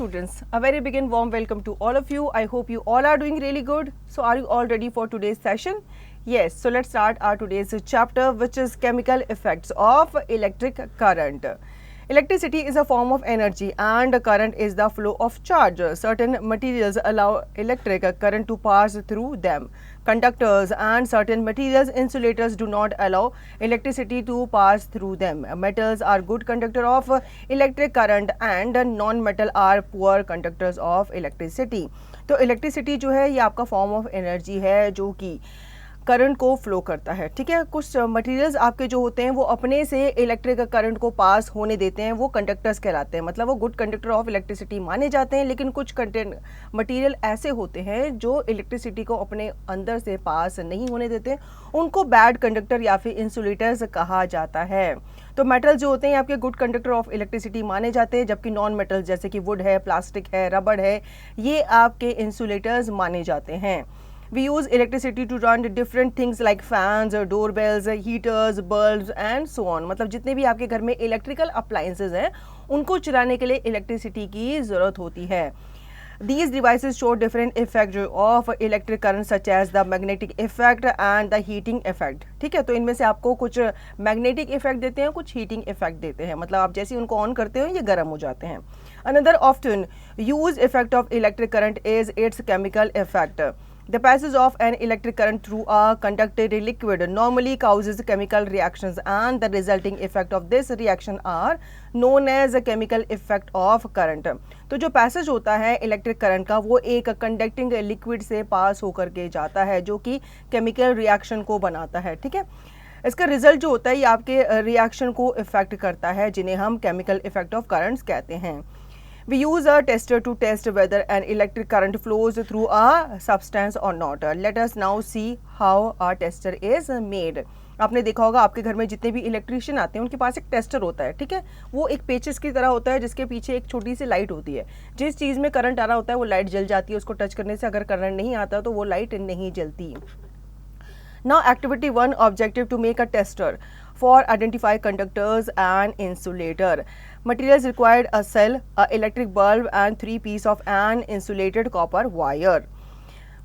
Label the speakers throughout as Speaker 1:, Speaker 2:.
Speaker 1: students, a very big and warm welcome to all of you. I hope you all are doing really good. So are you all ready for today's session? Yes, so let's start our today's chapter, which is chemical effects of electric current. Electricity is a form of energy and current is the flow of charge. Certain materials allow electric current to pass through them. Conductors and certain materials, insulators, do not allow electricity to pass through them. Metals are good conductor of electric current and non-metal are poor conductors of electricity. तो electricity जो है ये आपका form of energy है जो कि current को flow करता है, ठीक है। कुछ मटेरियल्स आपके जो होते हैं वो अपने से इलेक्ट्रिक करंट को पास होने देते हैं, वो कंडक्टर्स कहलाते हैं, मतलब वो गुड कंडक्टर ऑफ इलेक्ट्रिसिटी माने जाते हैं। लेकिन कुछ मटेरियल ऐसे होते हैं जो इलेक्ट्रिसिटी को अपने अंदर से पास नहीं होने देते, उनको बैड कंडक्टर या फिर इंसुलेटर्स कहा जाता है। तो मेटल जो होते हैं आपके गुड कंडक्टर ऑफ इलेक्ट्रिसिटी माने जाते हैं, जबकि नॉन मेटल जैसे कि वुड है, प्लास्टिक है, रबड़ है, ये आपके इंसुलेटर्स माने जाते हैं। We use electricity to run different things like fans, doorbells, heaters, bulbs and so on. मतलब जितने भी आपके घर में इलेक्ट्रिकल अप्लायंसेज हैं उनको चलाने के लिए इलेक्ट्रिसिटी की ज़रूरत होती है। These devices show different effects of electric current such as the magnetic effect and the heating effect. ठीक है, तो इनमें से आपको कुछ मैग्नेटिक इफेक्ट देते हैं, कुछ हीटिंग इफेक्ट देते हैं, मतलब आप जैसे उनको ऑन करते हो ये गर्म हो जाते हैं। Another often used effect of electric current is its chemical effect. The passage of an electric current through a conductor liquid normally causes chemical reactions and the resulting effect of this reaction are known as a chemical effect of current. तो जो passage होता है electric current का वो एक conducting liquid से पास होकर के जाता है जो कि केमिकल रिएक्शन को बनाता है, ठीक है। इसका रिजल्ट जो होता है ये आपके रिएक्शन को इफेक्ट करता है, जिन्हें हम केमिकल इफेक्ट ऑफ करंट्स कहते हैं। We use a tester to test whether an electric current flows through a substance or not. Let us now see how a tester is made. आपने देखा होगा आपके घर में जितने भी इलेक्ट्रिशियन आते हैं उनके पास एक टेस्टर होता है, ठीक है। वो एक पेचिस की तरह होता है जिसके पीछे एक छोटी सी लाइट होती है। जिस चीज़ में करंट आ रहा होता है वो लाइट जल जाती है, उसको टच करने से अगर करंट नहीं आता तो वो लाइट नहीं जलती। Now activity 1, objective to make a tester for identify conductors and insulator. Materials required: a cell, a electric bulb and 3 pieces of an insulated copper wire.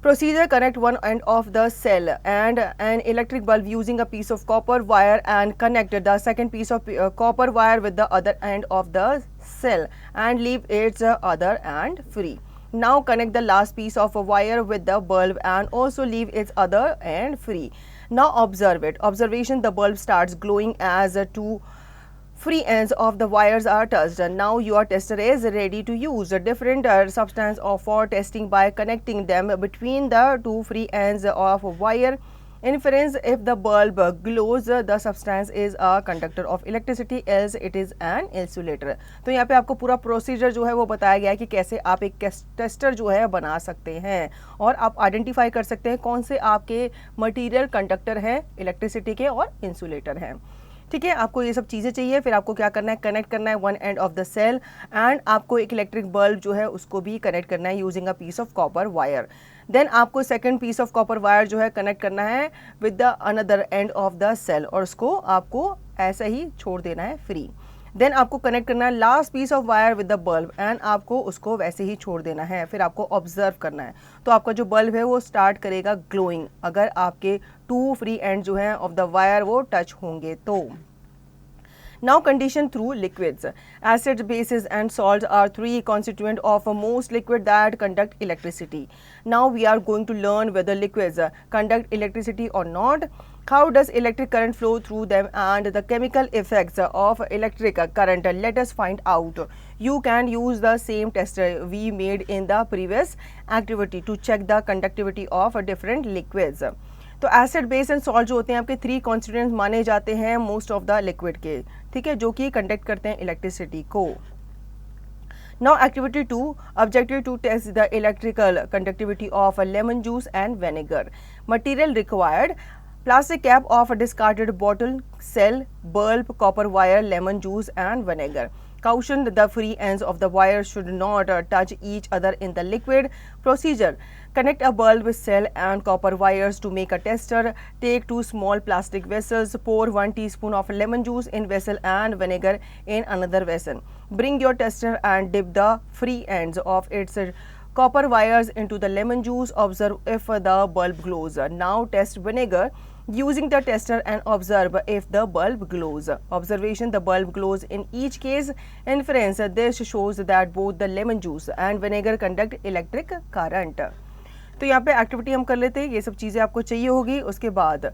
Speaker 1: Procedure: connect one end of the cell and an electric bulb using a piece of copper wire and connect the second piece of copper wire with the other end of the cell and leave its other end free. Now connect the last piece of a wire with the bulb and also leave its other end free. Now observe it. Observation: the bulb starts glowing as two free ends of the wires are touched. Now your tester is ready to use a different substance for testing by connecting them between the two free ends of wire. Inference: if the bulb glows, the substance is a conductor of electricity, else it is an insulator. तो यहाँ पे आपको पूरा procedure जो है वो बताया गया है कि कैसे आप एक टेस्टर जो है बना सकते हैं और आप आइडेंटिफाई कर सकते हैं कौन से आपके मटेरियल कंडक्टर हैं इलेक्ट्रिसिटी के और इंसुलेटर हैं, ठीक है। आपको ये सब चीज़ें चाहिए, फिर आपको क्या करना है, कनेक्ट करना है one end of the cell and आपको एक इलेक्ट्रिक बल्ब जो है उसको भी कनेक्ट करना है using a piece of copper wire. Then आपको second piece of copper wire जो है कनेक्ट करना है with the another end of the cell और उसको आपको ऐसे ही छोड़ देना है फ्री। देन आपको कनेक्ट करना है last piece of wire with the bulb and आपको उसको वैसे ही छोड़ देना है। फिर आपको ऑब्जर्व करना है, तो आपका जो बल्ब है वो स्टार्ट करेगा ग्लोइंग अगर आपके 2 फ्री एंड जो है ऑफ द वायर वो टच होंगे तो। Now condition through liquids. Acids, bases and salts are 3 constituent of most liquid that conduct electricity. Now we are going to learn whether liquids conduct electricity or not. How does electric current flow through them and the chemical effects of electric current? Let us find out. You can use the same tester we made in the previous activity to check the conductivity of different liquids. तो acid, base and salt जो होते हैं आपके 3 constituents माने जाते हैं most of the liquid के, ठीक है, जो कि कंडक्ट करते हैं इलेक्ट्रिसिटी को। Now activity 2, objective to test the electrical conductivity of lemon juice and vinegar. Material required: plastic cap of a discarded bottle, cell, bulb, copper wire, lemon juice and vinegar. Caution: the free ends of the wire should not touch each other in the liquid. Procedure: connect a bulb cell and copper wires to make a tester. Take 2 small plastic vessels. Pour 1 teaspoon of lemon juice in vessel and vinegar in another vessel. Bring your tester and dip the free ends of its copper wires into the lemon juice. Observe if the bulb glows. Now test vinegar using the tester and observe if the bulb glows. Observation: the bulb glows in each case. Inference: this shows that both the lemon juice and vinegar conduct electric current. तो यहाँ पे activity हम कर लेते हैं, ये सब चीज़ें आपको चाहिए होगी। उसके बाद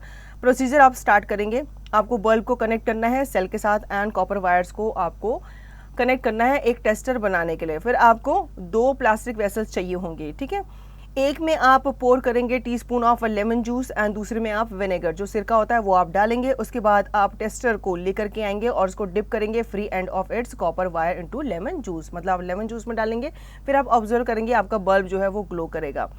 Speaker 1: प्रोसीजर आप स्टार्ट करेंगे। आपको बल्ब को कनेक्ट करना है सेल के साथ एंड कॉपर वायर्स को आपको कनेक्ट करना है एक टेस्टर बनाने के लिए। फिर आपको 2 प्लास्टिक वेसल्स चाहिए होंगे, ठीक है। एक में आप पोर करेंगे teaspoon of lemon juice and दूसरे में आप विनेगर, जो सिरका होता है वो आप डालेंगे। उसके बाद आप टेस्टर को लेकर के आएंगे और उसको डिप करेंगे free end of its copper wire into lemon juice, मतलब आप लेमन जूस में डालेंगे। फिर आप ऑब्जर्व करेंगे आपका बल्ब जो है वो ग्लो करेगा।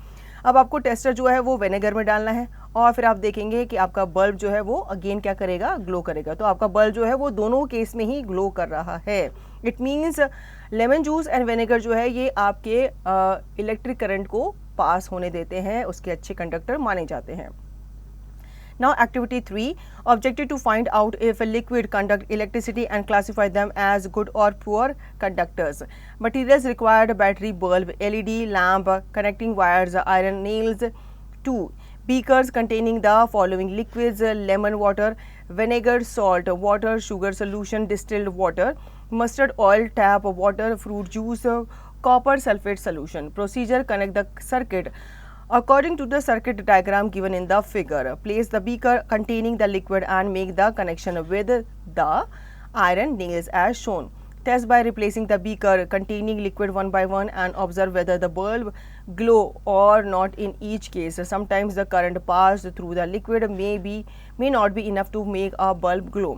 Speaker 1: अब आपको टेस्टर जो है वो विनेगर में डालना है और फिर आप देखेंगे कि आपका बल्ब जो है वो अगेन क्या करेगा, ग्लो करेगा। तो आपका बल्ब जो है वो दोनों केस में ही ग्लो कर रहा है। It means lemon juice and vinegar जो है ये आपके इलेक्ट्रिक करंट को पास होने देते हैं, उसके अच्छे कंडक्टर माने जाते हैं। Now activity 3, objective to find out if a liquid conduct electricity and classify them as good or poor conductors. Materials required: battery, bulb, LED lamp, connecting wires, iron nails. 2 beakers containing the following liquids: lemon water, vinegar, salt water, sugar solution, distilled water, mustard oil, tap water, fruit juice, copper sulfate solution. Procedure: connect the circuit according to the circuit diagram given in the figure. Place the beaker containing the liquid and make the connection with the iron nails as shown. Test by replacing the beaker containing liquid one by one and observe whether the bulb glow or not in each case. Sometimes the current passed through the liquid may not be enough to make a bulb glow.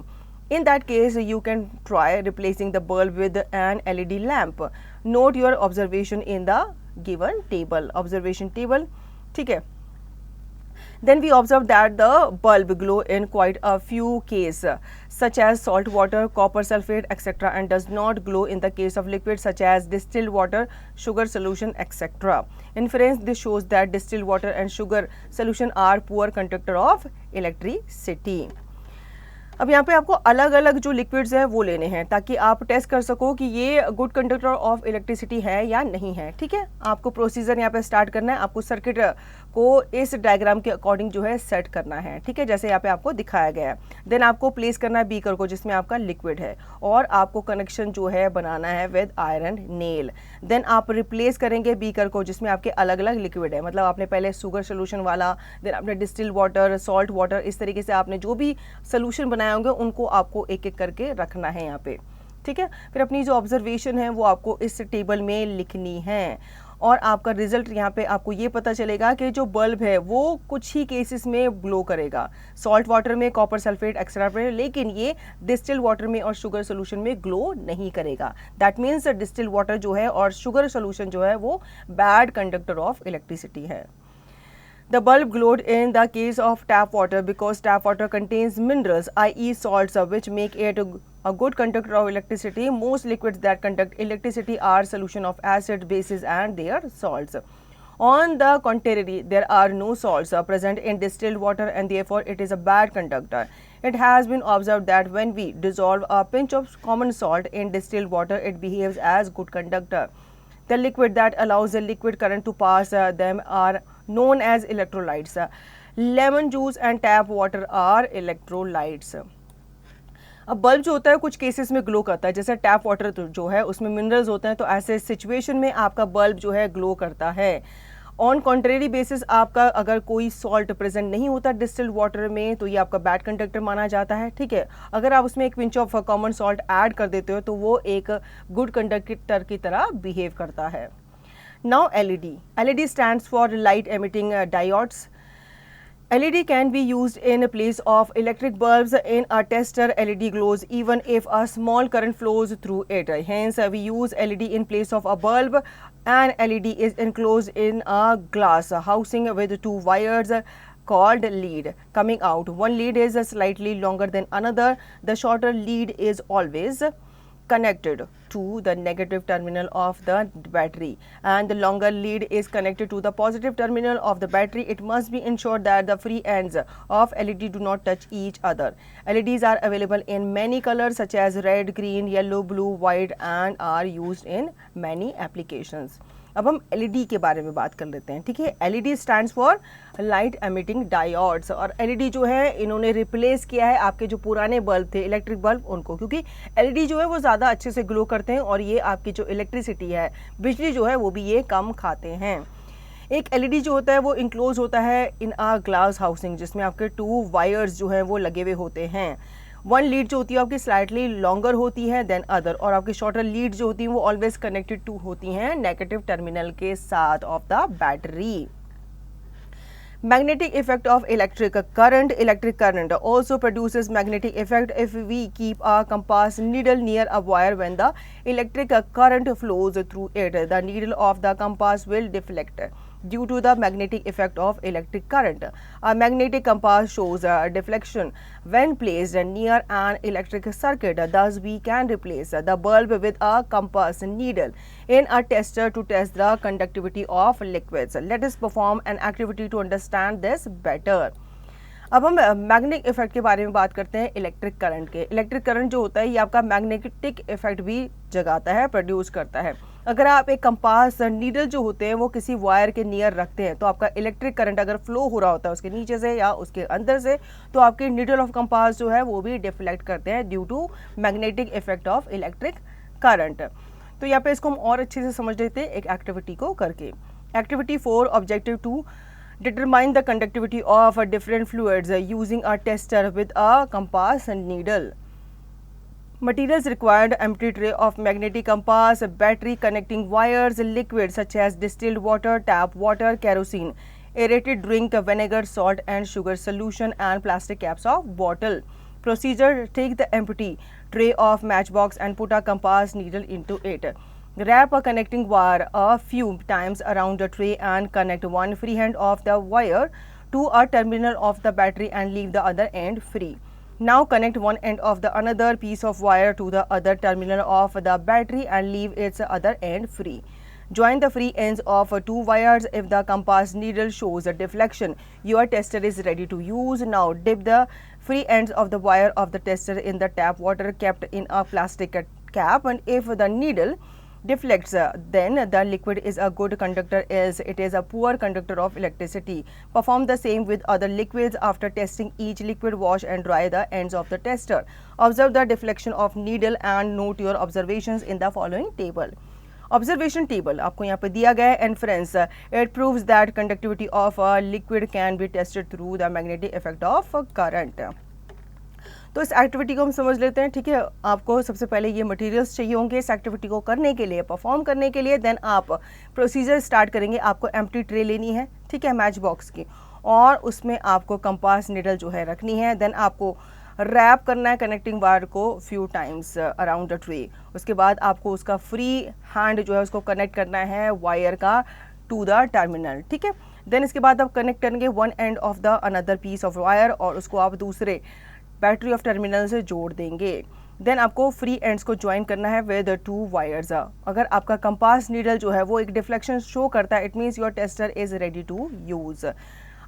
Speaker 1: In that case, you can try replacing the bulb with an LED lamp. Note your observation in the given table. Observation table, ठीक है। Then we observe that the bulb glow in quite a few cases, such as salt water, copper sulfate, etc., and does not glow in the case of liquids such as distilled water, sugar solution, etc. Inference: this shows that distilled water and sugar solution are poor conductor of electricity. अब यहाँ पे आपको अलग अलग जो liquids है वो लेने हैं ताकि आप टेस्ट कर सको कि ये गुड कंडक्टर ऑफ इलेक्ट्रिसिटी है या नहीं है, ठीक है। आपको प्रोसीजर यहाँ पे स्टार्ट करना है। आपको सर्किट को इस डायग्राम के अकॉर्डिंग जो है सेट करना है, ठीक है, जैसे यहाँ पे आपको दिखाया गया है। देन आपको प्लेस करना है बीकर को जिसमें आपका लिक्विड है और आपको कनेक्शन जो है बनाना है विद आयरन नेल। देन आप रिप्लेस करेंगे बीकर को जिसमें आपके अलग अलग लिक्विड है, मतलब आपने पहले शुगर सोल्यूशन वाला, देन आपने डिस्टिल्ड वाटर, सॉल्ट वाटर, इस तरीके से आपने जो भी सोल्यूशन बनाया होंगे उनको आपको एक एक करके रखना है यहाँ पे, ठीक है। फिर अपनी जो ऑब्जर्वेशन है वो आपको इस टेबल में लिखनी है और आपका रिजल्ट यहाँ पे आपको ये पता चलेगा कि जो बल्ब है वो कुछ ही केसेस में ग्लो करेगा, सॉल्ट वाटर में, कॉपर सल्फेट एक्सेट्रा में, लेकिन ये डिस्टिल्ड वाटर में और शुगर सोल्यूशन में ग्लो नहीं करेगा। दैट मीन्स डिस्टिल्ड वाटर जो है और शुगर सोल्यूशन जो है वो बैड कंडक्टर ऑफ इलेक्ट्रिसिटी है। The bulb glowed in the case of tap water because tap water contains minerals, i.e. salts, which make it a good conductor of electricity. Most liquids that conduct electricity are solution of acid, bases and their salts. On the contrary, there are no salts present in distilled water and therefore it is a bad conductor. It has been observed that when we dissolve a pinch of common salt in distilled water, it behaves as good conductor. The liquid that allows the liquid current to pass them are known as electrolytes. Lemon juice and tap water are electrolytes. अब bulb जो होता है कुछ cases में glow करता है, जैसे tap water जो है उसमें मिनरल्स होते हैं, तो ऐसे सिचुएशन में आपका बल्ब जो है ग्लो करता है। ऑन कॉन्ट्रेरी बेसिस आपका अगर कोई सॉल्ट प्रेजेंट नहीं होता डिस्टिल्ड वाटर में तो ये आपका बैड कंडक्टर माना जाता है, ठीक है। अगर आप उसमें एक pinch of common salt add कर देते हो तो वो एक गुड कंडक्टर की तरह बिहेव करता है। Now LED stands for light emitting diodes. LED can be used in place of electric bulbs. In a tester, LED glows even if a small current flows through it. Hence, we use LED in place of a bulb. An LED is enclosed in a glass housing with 2 wires called lead coming out. One lead is slightly longer than another. The shorter lead is always connected to the negative terminal of the battery and the longer lead is connected to the positive terminal of the battery, it must be ensured that the free ends of LED do not touch each other. LEDs are available in many colors such as red, green, yellow, blue, white and are used in many applications. अब हम LED के बारे में बात कर लेते हैं, ठीक है. LED stands for light emitting diodes, और LED जो है इन्होंने रिप्लेस किया है आपके जो पुराने बल्ब थे, इलेक्ट्रिक बल्ब, उनको, क्योंकि LED जो है वो ज़्यादा अच्छे से ग्लो करते हैं और ये आपकी जो इलेक्ट्रिसिटी है, बिजली जो है वो भी ये कम खाते हैं. एक LED जो होता है वो इंक्लोज होता है इन अ ग्लास हाउसिंग, जिसमें आपके 2 वायर्स जो हैं वो लगे हुए होते हैं. वन लीड जो होती है आपकी स्लाइटली लॉन्गर होती है देन अदर, और आपकी शॉर्टर लीड जो होती है वो ऑलवेज कनेक्टेड टू होती हैं नेगेटिव टर्मिनल के साथ of the battery. Magnetic effect of electric current. Electric current also produces magnetic effect if we keep a compass needle near a wire. When the electric current flows through it, the needle of the compass will deflect due to the magnetic effect of electric current. A magnetic compass shows a deflection when placed near an electric circuit. Thus, we can replace the bulb with a compass needle in a tester to test the conductivity of liquids. Let us perform an activity to understand this better. अब हम magnetic effect के बारे में बात करते हैं electric current के. Electric current जो होता है ये आपका मैग्नेटिक इफेक्ट भी जगाता है, प्रोड्यूस करता है. अगर आप एक कंपास नीडल जो होते हैं वो किसी वायर के नियर रखते हैं तो आपका इलेक्ट्रिक करंट अगर फ्लो हो रहा होता है उसके नीचे से या उसके अंदर से, तो आपके नीडल ऑफ कंपास जो है वो भी डिफ्लेक्ट करते हैं due to magnetic effect of electric current. तो यहाँ पे इसको हम और अच्छे से समझ लेते हैं एक एक्टिविटी को करके. Activity 4 objective 2, determine the conductivity of different fluids using a tester with a compass needle. Materials required: empty tray of magnetic compass, battery, connecting wires, liquids such as distilled water, tap water, kerosene, aerated drink, vinegar, salt and sugar solution and plastic caps of bottle. Procedure: take the empty tray of matchbox and put a compass needle into it. Wrap a connecting wire a few times around the tray and connect one free end of the wire to a terminal of the battery and leave the other end free. Now connect one end of the another piece of wire to the other terminal of the battery and leave its other end free. Join the free ends of 2 wires. If the compass needle shows a deflection, your tester is ready to use. Now dip the free ends of the wire of the tester in the tap water kept in a plastic cap, and if the needle deflects, then the liquid is a good conductor as it is a poor conductor of electricity. Perform the same with other liquids. After testing each liquid, wash and dry the ends of the tester. Observe the deflection of needle and note your observations in the following table. Observation table आपको यहाँ पे दिया गया है. Inference: it proves that conductivity of a liquid can be tested through the magnetic effect of current. तो इस activity को हम समझ लेते हैं, ठीक है. आपको सबसे पहले ये मटेरियल्स चाहिए होंगे इस एक्टिविटी को करने के लिए, परफॉर्म करने के लिए. देन आप प्रोसीजर स्टार्ट करेंगे. आपको एम्प्टी ट्रे लेनी है, ठीक है, मैच बॉक्स की, और उसमें आपको कंपास निडल जो है रखनी है. देन आपको रैप करना है कनेक्टिंग वायर को few times around the tray. उसके बाद आपको उसका फ्री हैंड जो है उसको कनेक्ट करना है वायर का टू द टर्मिनल, ठीक है. देन इसके बाद आप कनेक्ट करेंगे one end of the another piece of wire और उसको आप दूसरे बैटरी ऑफ टर्मिनल से जोड़ देंगे. देन आपको फ्री एंड्स को ज्वाइन करना है विद 2 वायर्स. अगर आपका कंपास नीडल जो है वो एक डिफ्लेक्शन शो करता है, it means your tester is ready to use.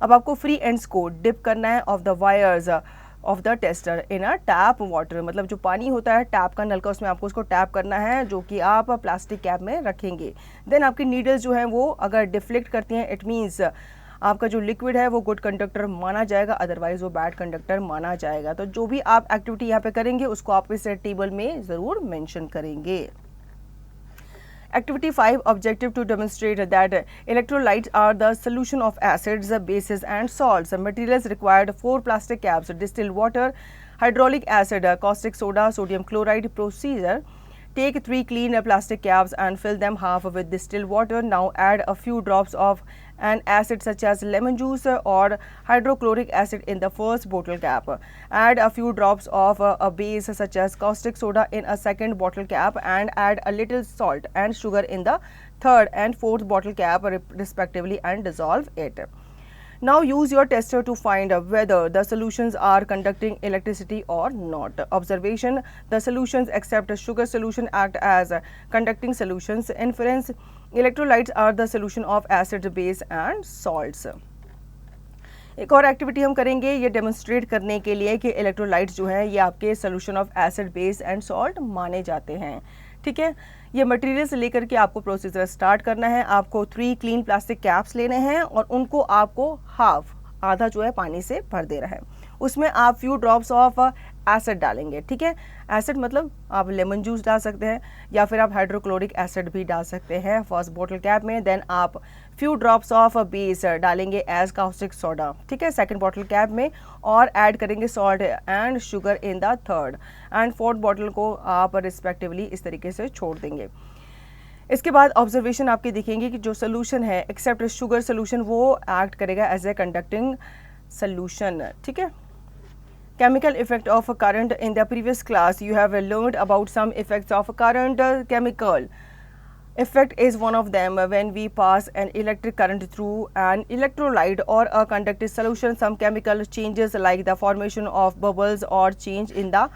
Speaker 1: अब आपको फ्री एंड्स को डिप करना है of the wires of the tester in a tap water, मतलब जो पानी होता है टैप का नल का, उसमें आपको उसको टैप करना है जो कि आप प्लास्टिक कैप में रखेंगे. देन आपकी नीडल्स जो हैं वो अगर डिफ्लेक्ट करती हैं, इट मीन्स आपका जो लिक्विड है वो गुड कंडक्टर माना जाएगा, अदरवाइज वो बैड कंडक्टर माना जाएगा. तो जो भी आप एक्टिविटी यहाँ पे करेंगे उसको आप इस टेबल में ज़रूर मेंशन करेंगे. Activity 5 objective to demonstrate that electrolytes are the solution of acids, bases and salts. Materials required: 4 plastic caps, distilled water, hydraulic acid, caustic soda, sodium chloride. Procedure: take 3 clean plastic caps and fill them half with distilled water. Now add a few drops of an acid such as lemon juice or hydrochloric acid in the first bottle cap. Add a few drops of a base such as caustic soda in a second bottle cap and add a little salt and sugar in the third and fourth bottle cap respectively and dissolve it. Now use your tester to find whether the solutions are conducting electricity or not. Observation: the solutions except sugar solution act as conducting solutions. Inference: electrolytes are the solution of acid, base and salts. एक और activity हम करेंगे ये demonstrate करने के लिए कि electrolytes जो हैं ये आपके solution of acid, base and salt माने जाते हैं। ठीक है, ये मटेरियल्स लेकर के आपको प्रोसीजर स्टार्ट करना है। आपको 3 क्लीन प्लास्टिक कैप्स लेने हैं और उनको आपको आधा जो है पानी से भर देना है। उसमें आप फ्यू ड्रॉप्स ऑफ एसिड डालेंगे। ठीक है, एसिड मतलब आप लेमन जूस डाल सकते हैं या फिर आप हाइड्रोक्लोरिक एसिड भी डाल सकते हैं फर्स्ट बॉटल कैप में। देन आप फ्यू ड्रॉप्स ऑफ बेस डालेंगे एज काउस्टिक सोडा। ठीक है, सेकंड बॉटल कैप में, और ऐड करेंगे salt and sugar in the third and fourth bottle को आप रिस्पेक्टिवली इस तरीके से छोड़ देंगे। इसके बाद ऑब्जर्वेशन आपके दिखेंगे कि जो सोल्यूशन है एक्सेप्ट शुगर सोल्यूशन वो एक्ट करेगा एज ए कंडक्टिंग सोल्यूशन। ठीक है, chemical effect of a current. In the previous class you have learned about some effects of a current. Chemical effect is one of them. When we pass an electric current through an electrolyte or a conductive solution, some chemical changes like the formation of bubbles or change in the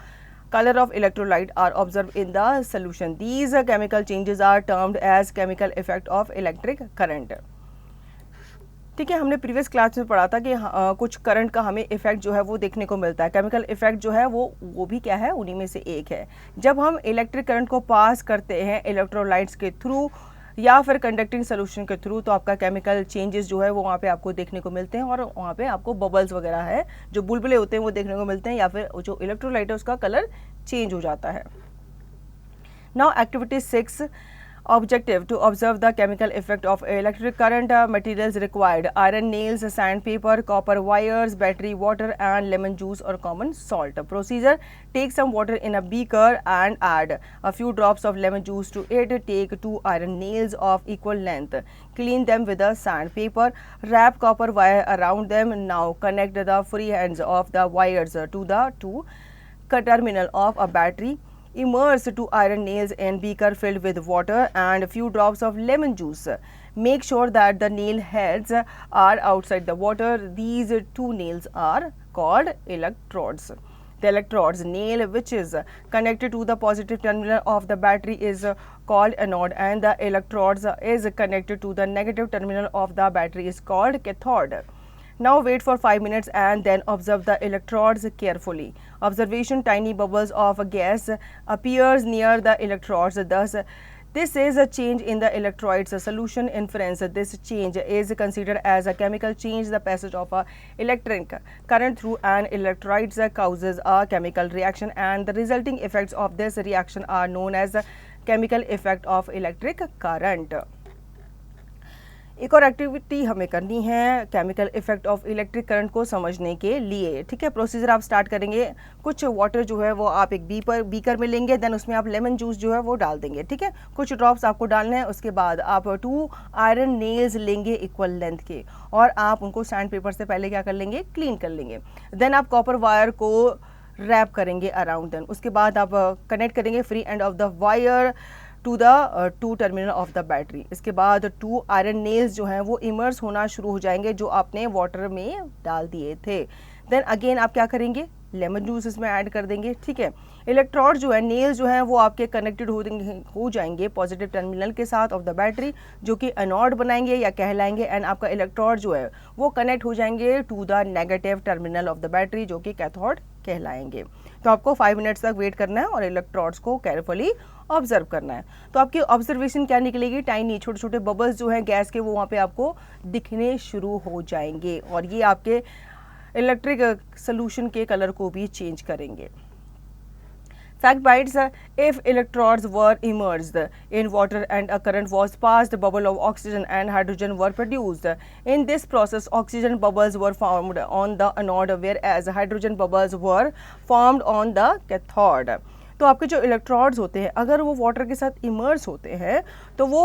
Speaker 1: color of electrolyte are observed in the solution. These chemical changes are termed as chemical effect of electric current. ठीक है, हमने previous class में पढ़ा था कि कुछ current का हमें इफेक्ट जो है वो देखने को मिलता है। केमिकल इफेक्ट जो है वो भी क्या है, उन्हीं में से एक है। जब हम इलेक्ट्रिक करंट को पास करते हैं इलेक्ट्रोलाइट्स के थ्रू या फिर कंडक्टिंग सोल्यूशन के थ्रू, तो आपका केमिकल चेंजेस जो है वो वहाँ पे आपको देखने को मिलते हैं और वहाँ पे आपको बबल्स वगैरह है, जो बुलबुले होते हैं वो देखने को मिलते हैं, या फिर जो इलेक्ट्रोलाइट है उसका कलर चेंज हो जाता है। Now activity 6, objective: to observe the chemical effect of electric current. Materials required: iron nails, sandpaper, copper wires, battery, water and lemon juice or common salt. Procedure: take some water in a beaker and add a few drops of lemon juice to it. Take 2 iron nails of equal length, clean them with a sandpaper, wrap copper wire around them. Now connect the free ends of the wires to the terminal of a battery. Immerse 2 iron nails in beaker filled with water and a few drops of lemon juice. Make sure that the nail heads are outside the water. These 2 nails are called electrodes. The electrodes nail which is connected to the positive terminal of the battery is called anode, and the electrodes is connected to the negative terminal of the battery is called cathode. Now wait for 5 minutes and then observe the electrodes carefully. Observation: tiny bubbles of gas appears near the electrodes. Thus, this is a change in the electrolytes solution. Inference: this change is considered as a chemical change. The passage of a electric current through an electrolyte causes a chemical reaction, and the resulting effects of this reaction are known as the chemical effect of electric current. एक और activity हमें करनी है chemical effect of electric current को समझने के लिए। ठीक है, प्रोसीजर आप स्टार्ट करेंगे। कुछ वाटर जो है वो आप एक बीकर में लेंगे, देन उसमें आप लेमन जूस जो है वो डाल देंगे। ठीक है, कुछ ड्रॉप्स आपको डालने हैं। उसके बाद आप 2 आयरन नेल्स लेंगे इक्वल लेंथ के, और आप उनको सैंड पेपर से पहले क्या कर लेंगे, क्लीन कर लेंगे। देन आप कॉपर वायर को रैप करेंगे अराउंड देन। उसके बाद आप कनेक्ट करेंगे free end of the wire to the 2 terminal of the battery. इसके बाद 2 आयरन नेल्स जो हैं वो इमर्स होना शुरू हो जाएंगे जो आपने वाटर में डाल दिए थे। देन अगेन आप क्या करेंगे, लेमन जूस इसमें ऐड कर देंगे। ठीक है, इलेक्ट्रोड जो है, नेल्स जो हैं वो आपके कनेक्टेड हो जाएंगे पॉजिटिव टर्मिनल के साथ ऑफ द बैटरी, जो कि एनोड बनाएंगे या कहलाएंगे, एंड आपका इलेक्ट्रोड जो है वो कनेक्ट हो जाएंगे to the negative terminal of the battery, जो कि कैथोड कहलाएंगे। तो आपको 5 मिनट्स तक वेट करना है और इलेक्ट्रोड्स को केयरफुली ऑब्जर्व करना है। तो आपकी ऑब्जर्वेशन क्या निकलेगी, टाइनी छोटे छोटे बबल्स जो हैं गैस के वो वहाँ पे आपको दिखने शुरू हो जाएंगे, और ये आपके इलेक्ट्रिक सोल्यूशन के कलर को भी चेंज करेंगे। Fact bites: if electrodes were immersed in water and a current was passed, bubble of oxygen and hydrogen were produced. In this process, oxygen bubbles were formed on the anode, whereas hydrogen bubbles were formed on the cathode. तो आपके जो electrodes होते हैं अगर वो water के साथ immerse होते हैं तो वो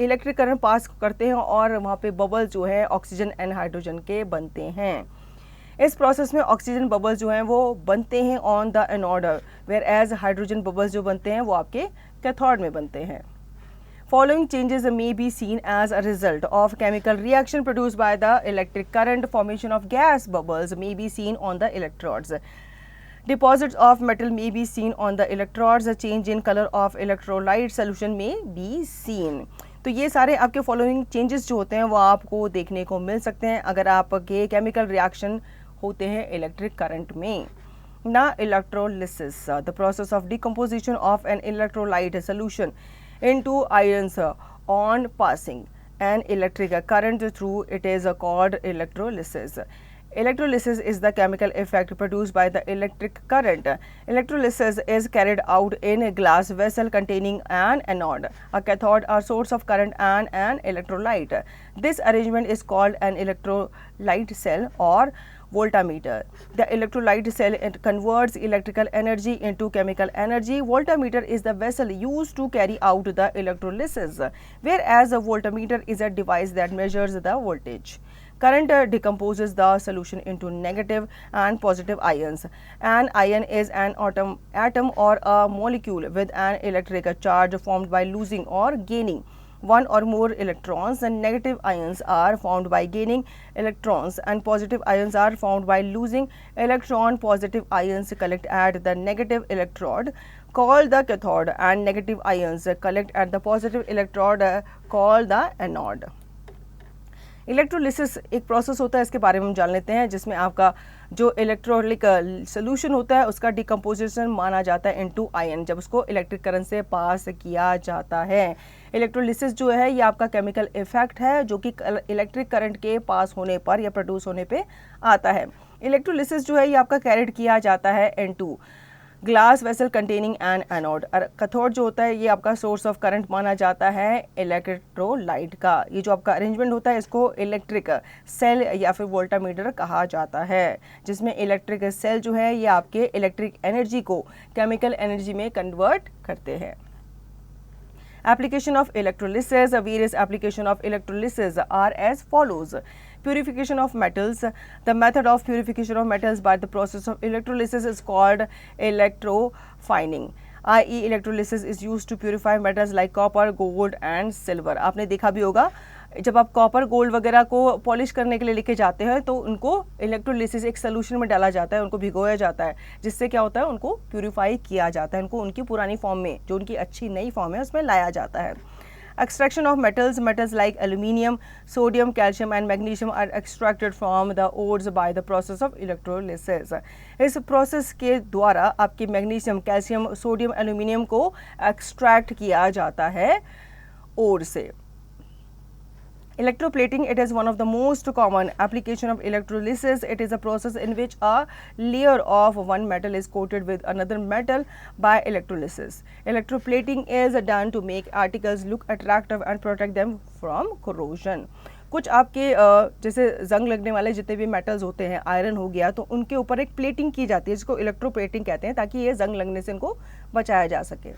Speaker 1: इलेक्ट्रिक करंट पास करते हैं और वहाँ पे बबल्स जो है ऑक्सीजन एंड हाइड्रोजन के बनते हैं। इस प्रोसेस में ऑक्सीजन बबल्स जो हैं वो बनते हैं on the anode, whereas hydrogen bubbles जो बनते हैं वो आपके कैथोड में बनते हैं। Following changes may be seen as a result of chemical reaction produced by the electric current. Formation of gas bubbles may be seen on the electrodes. Deposits of metal may be seen on the electrodes. A change in color of electrolyte solution may be seen. तो ये सारे आपके following changes जो होते हैं वो आपको देखने को मिल सकते हैं अगर आपके केमिकल रिएक्शन होते हैं इलेक्ट्रिक करंट में. ना electrolysis, the process of decomposition of an electrolyte solution into ions on passing an electric current through it is called electrolysis. Electrolysis is the chemical effect produced by the electric current. Electrolysis is carried out in a glass vessel containing an anode, a cathode, a source of current and an electrolyte. This arrangement is called an electrolyte cell or voltmeter. The electrolyte cell converts electrical energy into chemical energy. Voltmeter is the vessel used to carry out the electrolysis, whereas a voltmeter is a device that measures the voltage. Current decomposes the solution into negative and positive ions. An ion is an atom or a molecule with an electric charge formed by losing or gaining one or more electrons, and negative ions are formed by gaining electrons and positive ions are formed by losing electron. Positive ions collect at the negative electrode called the cathode and negative ions collect at the positive electrode called the anode. Electrolysis एक process होता है, इसके बारे में हम जान लेते हैं, जिसमें आपका जो इलेक्ट्रोलिक सोल्यूशन होता है उसका डिकम्पोजिशन माना जाता है इनटू आयन जब उसको इलेक्ट्रिक करंट से पास किया जाता है. इलेक्ट्रोलिसिस जो है ये आपका केमिकल इफेक्ट है जो कि इलेक्ट्रिक करंट के पास होने पर या प्रोड्यूस होने पे आता है. इलेक्ट्रोलिसिस जो है ये आपका कैरिड किया जाता है into glass vessel containing N anode. Cathode जो होता है ये आपका सोर्स ऑफ करंट माना जाता है इलेक्ट्रोलाइट का. ये जो आपका अरेंजमेंट होता है इसको इलेक्ट्रिक सेल या फिर वोल्टामीटर कहा जाता है, जिसमें इलेक्ट्रिक सेल जो है ये आपके इलेक्ट्रिक एनर्जी को केमिकल एनर्जी में कन्वर्ट करते हैं. Application of electrolysis. Various application of electrolysis are as follows. Purification of metals. The method of purification of metals by the process of electrolysis is called electrofining. i.e. electrolysis is used to purify metals like copper, gold and silver. आपने देखा भी होगा जब आप copper gold वगैरह को polish करने के लिए लेके जाते हैं तो उनको इलेक्ट्रोलिसिस एक सोल्यूशन में डाला जाता है, उनको भिगोया जाता है, जिससे क्या होता है उनको प्यूरिफाई किया जाता है, उनको उनकी पुरानी फॉर्म में जो उनकी अच्छी नई फॉर्म है उसमें लाया जाता है. Extraction of metals. Metals like aluminium, sodium, calcium and magnesium are extracted from the ores by the process of electrolysis. इस प्रोसेस के द्वारा आपके मैग्नीशियम, कैल्शियम, सोडियम, एल्यूमिनियम को एक्सट्रैक्ट किया जाता है ओर से. Electroplating. It is one of the most common application of electrolysis. It is a process in which a layer of one metal is coated with another metal by electrolysis. Electroplating is done to make articles look attractive and protect them from corrosion. कुछ आपके जैसे जंग लगने वाले जितने भी metals होते हैं, आयरन हो गया, तो उनके ऊपर एक प्लेटिंग की जाती है जिसको इलेक्ट्रोप्लेटिंग कहते हैं ताकि ये जंग लगने से इनको बचाया जा सके.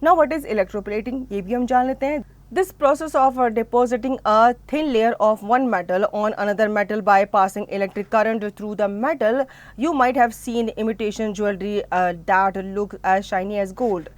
Speaker 1: Now what is electroplating? ये भी हम जान लेते हैं. This process of depositing a thin layer of one metal on another metal by passing electric current through the metal. You might have seen imitation jewelry that look as shiny as gold.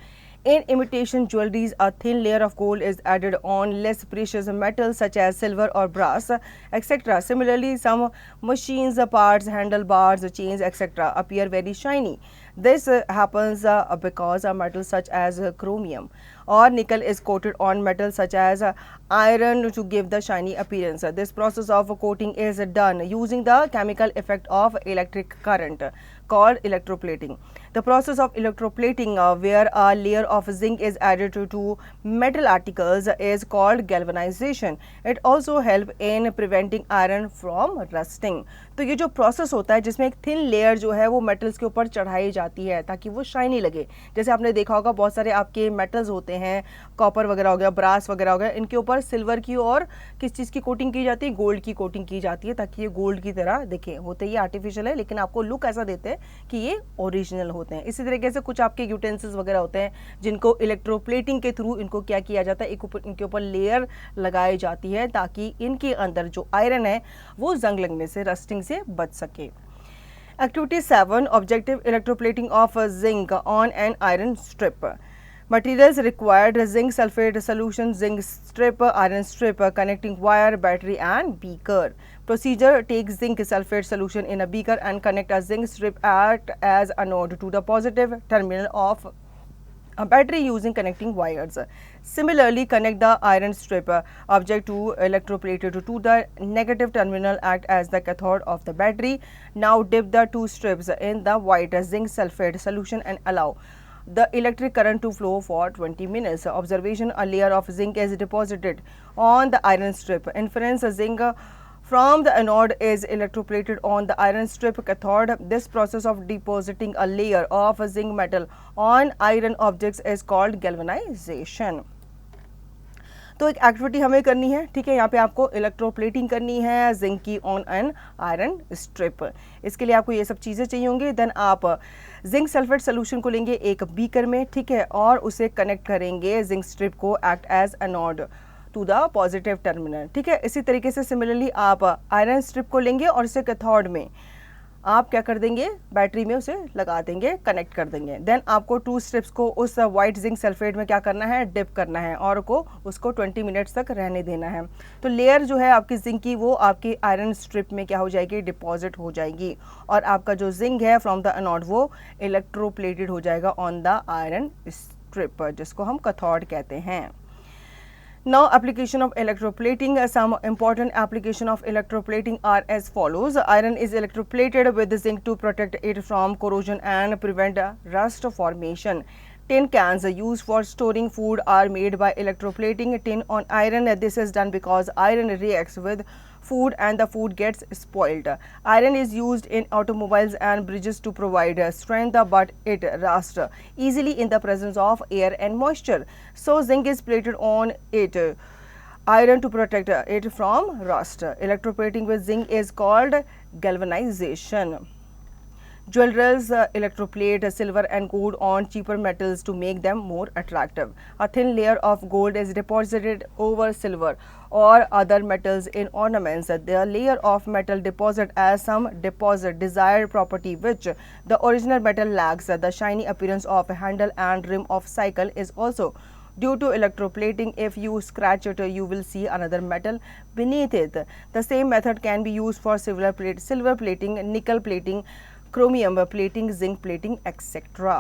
Speaker 1: In imitation jewelries, a thin layer of gold is added on less precious metals such as silver or brass, etc. Similarly, some machines, parts, handlebars, chains, etc. appear very shiny. This happens because a metal such as chromium or nickel is coated on metal such as iron to give the shiny appearance. This process of coating is done using the chemical effect of electric current called electroplating. The process of electroplating where a layer of zinc is added to metal articles is called galvanization. It also helps in preventing iron from rusting. तो ये जो process होता है जिसमें एक thin layer जो है वो मेटल्स के ऊपर चढ़ाई जाती है ताकि वो शाइनी लगे. जैसे आपने देखा होगा बहुत सारे आपके मेटल्स होते हैं, कॉपर वगैरह हो गया, ब्रास वगैरह हो गया, इनके ऊपर सिल्वर की और किस चीज़ की कोटिंग की जाती है, गोल्ड की कोटिंग की जाती है ताकि ये गोल्ड की तरह दिखे. होते ये आर्टिफिशियल है लेकिन आपको लुक ऐसा देते हैं कि ये ओरिजिनल होते हैं. इसी तरीके से कुछ आपके यूटेंसिल्स वगैरह होते हैं जिनको इलेक्ट्रोप्लेटिंग के थ्रू इनको क्या किया जाता है, इनके ऊपर लेयर लगाई जाती है ताकि इनके अंदर जो आयरन है वो जंग लगने से, रस्टिंग से बच सके. Activity 7. Objective electroplating of zinc on an iron strip. Materials required: zinc sulfate solution, zinc strip, iron strip, connecting wire, battery and beaker. Procedure: take zinc sulfate solution in a beaker and connect a zinc strip act as anode to the positive terminal of a battery using connecting wires. Similarly, connect the iron strip object to electroplated to the negative terminal act as the cathode of the battery. Now dip the two strips in the white zinc sulfate solution and allow the electric current to flow for 20 minutes. Observation: a layer of zinc is deposited on the iron strip. Inference: zinc from the anode is electroplated on the iron strip cathode. This process of depositing a layer of zinc metal on iron objects is called galvanization. तो एक activity हमें करनी है, ठीक है, यहाँ पे आपको इलेक्ट्रोप्लेटिंग करनी है जिंक की ऑन एन आयरन स्ट्रिप. इसके लिए आपको ये सब चीज़ें चाहिए होंगी. देन आप जिंक सल्फेट सोल्यूशन को लेंगे एक बीकर में, ठीक है, और उसे कनेक्ट करेंगे जिंक स्ट्रिप को act as anode to the positive terminal, ठीक है. इसी तरीके से सिमिलरली आप आयरन स्ट्रिप को लेंगे और इसे कैथोड में आप क्या कर देंगे, बैटरी में उसे लगा देंगे, कनेक्ट कर देंगे. देन आपको टू स्ट्रिप्स को उस वाइट जिंक सल्फेट में क्या करना है, डिप करना है और उसको 20 मिनट्स तक रहने देना है. तो लेयर जो है आपकी जिंक की वो आपकी आयरन स्ट्रिप में क्या हो जाएगी, डिपॉजिट हो जाएगी और आपका जो जिंक है फ्रॉम द एनोड वो इलेक्ट्रोप्लेटेड हो जाएगा ऑन द आयरन स्ट्रिप, जिसको हम कैथोड कहते हैं. Now application of electroplating. Some important application of electroplating are as follows. Iron is electroplated with zinc to protect it from corrosion and prevent rust formation. Tin cans used for storing food are made by electroplating tin on iron. This is done because iron reacts with food and the food gets spoiled. Iron is used in automobiles and bridges to provide strength, but it rusts easily in the presence of air and moisture. So zinc is plated on it, iron to protect it from rust. Electroplating with zinc is called galvanization. Jewelers electroplate silver and gold on cheaper metals to make them more attractive. A thin layer of gold is deposited over silver or other metals in ornaments. The layer of metal deposit as some deposit desired property which the original metal lacks. The shiny appearance of handle and rim of cycle is also due to electroplating. If you scratch it, you will see another metal beneath it. The same method can be used for silver plating, nickel plating, chromium plating, zinc plating etcetera.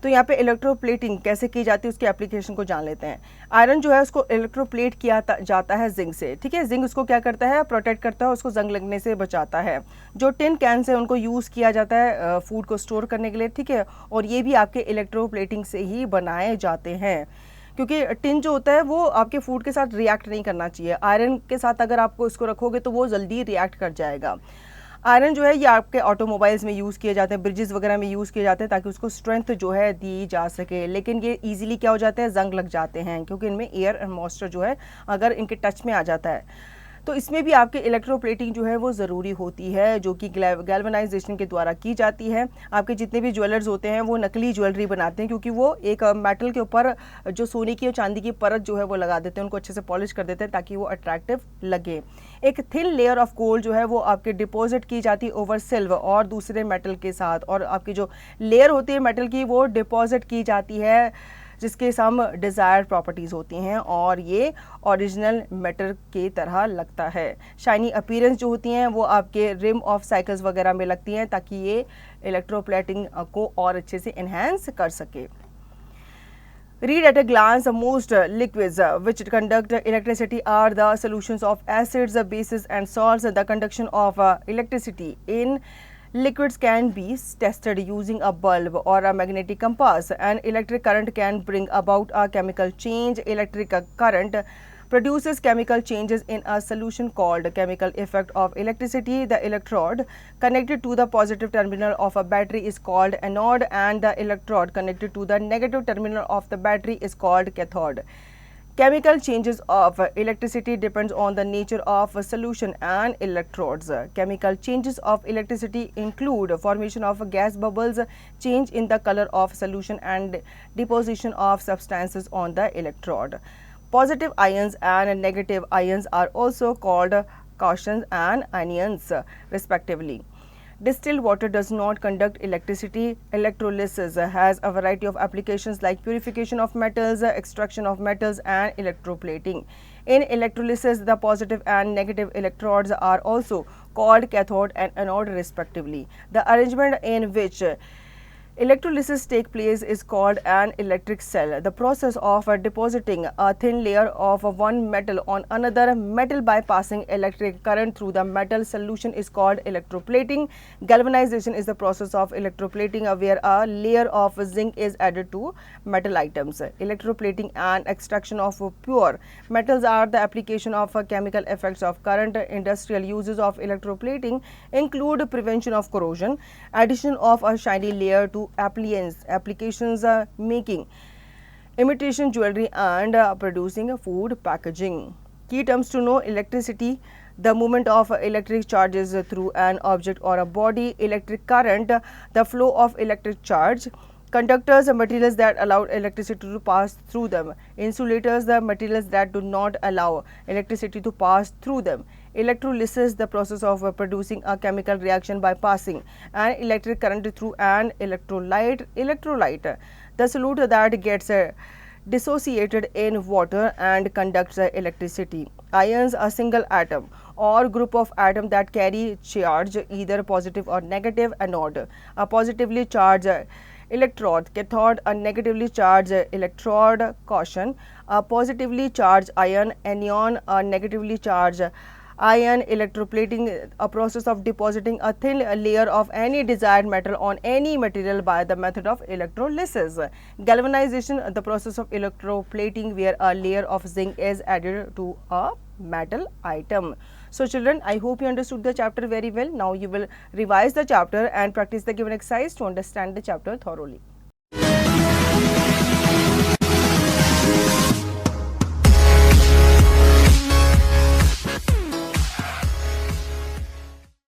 Speaker 1: तो यहाँ पे electroplating कैसे की जाती है उसके application को जान लेते हैं. आयरन जो है उसको इलेक्ट्रोप्लेट किया जाता है जिंक से, ठीक है. जिंक उसको क्या करता है, प्रोटेक्ट करता है, उसको जंग लगने से बचाता है. जो टिन कैन है उनको यूज़ किया जाता है फूड को स्टोर करने के लिए, ठीक है, और ये भी आपके इलेक्ट्रोप्लेटिंग से ही बनाए जाते हैं क्योंकि टिन जो होता है वो आपके फूड के साथ रिएक्ट नहीं करना चाहिए. आयरन के साथ अगर आपको इसको रखोगे तो वो जल्दी रिएक्ट कर जाएगा. आयरन जो है ये आपके ऑटोमोबाइल्स में यूज़ किए जाते हैं, ब्रिजेस वगैरह में यूज़ किए जाते हैं ताकि उसको स्ट्रेंथ जो है दी जा सके. लेकिन ये इजीली क्या हो जाते हैं, जंग लग जाते हैं क्योंकि इनमें एयर और मॉइस्चर जो है अगर इनके टच में आ जाता है. तो इसमें भी आपके इलेक्ट्रोप्लेटिंग जो है वो ज़रूरी होती है जो कि गैल्वेनाइजेशन के द्वारा की जाती है. आपके जितने भी ज्वेलर्स होते हैं वो नकली ज्वेलरी बनाते हैं क्योंकि वो एक मेटल के ऊपर जो सोने की और चांदी की परत जो है वो लगा देते हैं, उनको अच्छे से पॉलिश कर देते हैं ताकि वो अट्रैक्टिव लगे. एक थिन लेयर ऑफ गोल्ड जो है वो आपके डिपॉजिट की जाती है ओवर सिल्वर और दूसरे मेटल के साथ, और आपकी जो लेयर होती है मेटल की वो डिपॉजिट की जाती है जिसके सम डिज़ायर्ड प्रॉपर्टीज़ होती हैं और ये ओरिजिनल मेटल की तरह लगता है. शाइनी अपीयरेंस जो होती हैं वो आपके रिम ऑफ साइकिल्स वगैरह में लगती हैं ताकि ये इलेक्ट्रोप्लेटिंग को और अच्छे से इन्हेंस कर सके. Read at a glance, most liquids which conduct electricity are the solutions of acids, bases and salts. The conduction of electricity in liquids can be tested using a bulb or a magnetic compass. An electric current can bring about a chemical change. Electric current produces chemical changes in a solution called chemical effect of electricity. The electrode connected to the positive terminal of a battery is called anode and the electrode connected to the negative terminal of the battery is called cathode. Chemical changes of electricity depends on the nature of a solution and electrodes. Chemical changes of electricity include formation of gas bubbles, change in the color of solution and deposition of substances on the electrode. Positive ions and negative ions are also called cations and anions respectively. Distilled water does not conduct electricity. Electrolysis has a variety of applications like purification of metals, extraction of metals, and electroplating. In electrolysis, the positive and negative electrodes are also called cathode and anode respectively. The arrangement in which electrolysis take place is called an electric cell. The process of depositing a thin layer of one metal on another metal by passing electric current through the metal solution is called electroplating. Galvanization is the process of electroplating where a layer of zinc is added to metal items. Electroplating and extraction of pure metals are the application of chemical effects of current. Industrial uses of electroplating include prevention of corrosion, addition of a shiny layer to applications making imitation jewelry and producing food packaging. Key terms to know: electricity, the movement of electric charges through an object or a body; electric current, the flow of electric charge; conductors, the materials that allow electricity to pass through them; insulators, the materials that do not allow electricity to pass through them; electrolysis, the process of producing a chemical reaction by passing an electric current through an electrolyte; the solute that gets dissociated in water and conducts electricity; ions, a single atom or group of atoms that carry charge either positive or negative; anode, a positively charged electrode; cathode, a negatively charged electrode; caution, a positively charged ion; anion, a negatively charged ion. Electroplating, a process of depositing a thin layer of any desired metal on any material by the method of electrolysis. Galvanization, the process of electroplating where a layer of zinc is added to a metal item. So children, I hope you understood the chapter very well. Now you will revise the chapter and practice the given exercise to understand the chapter thoroughly.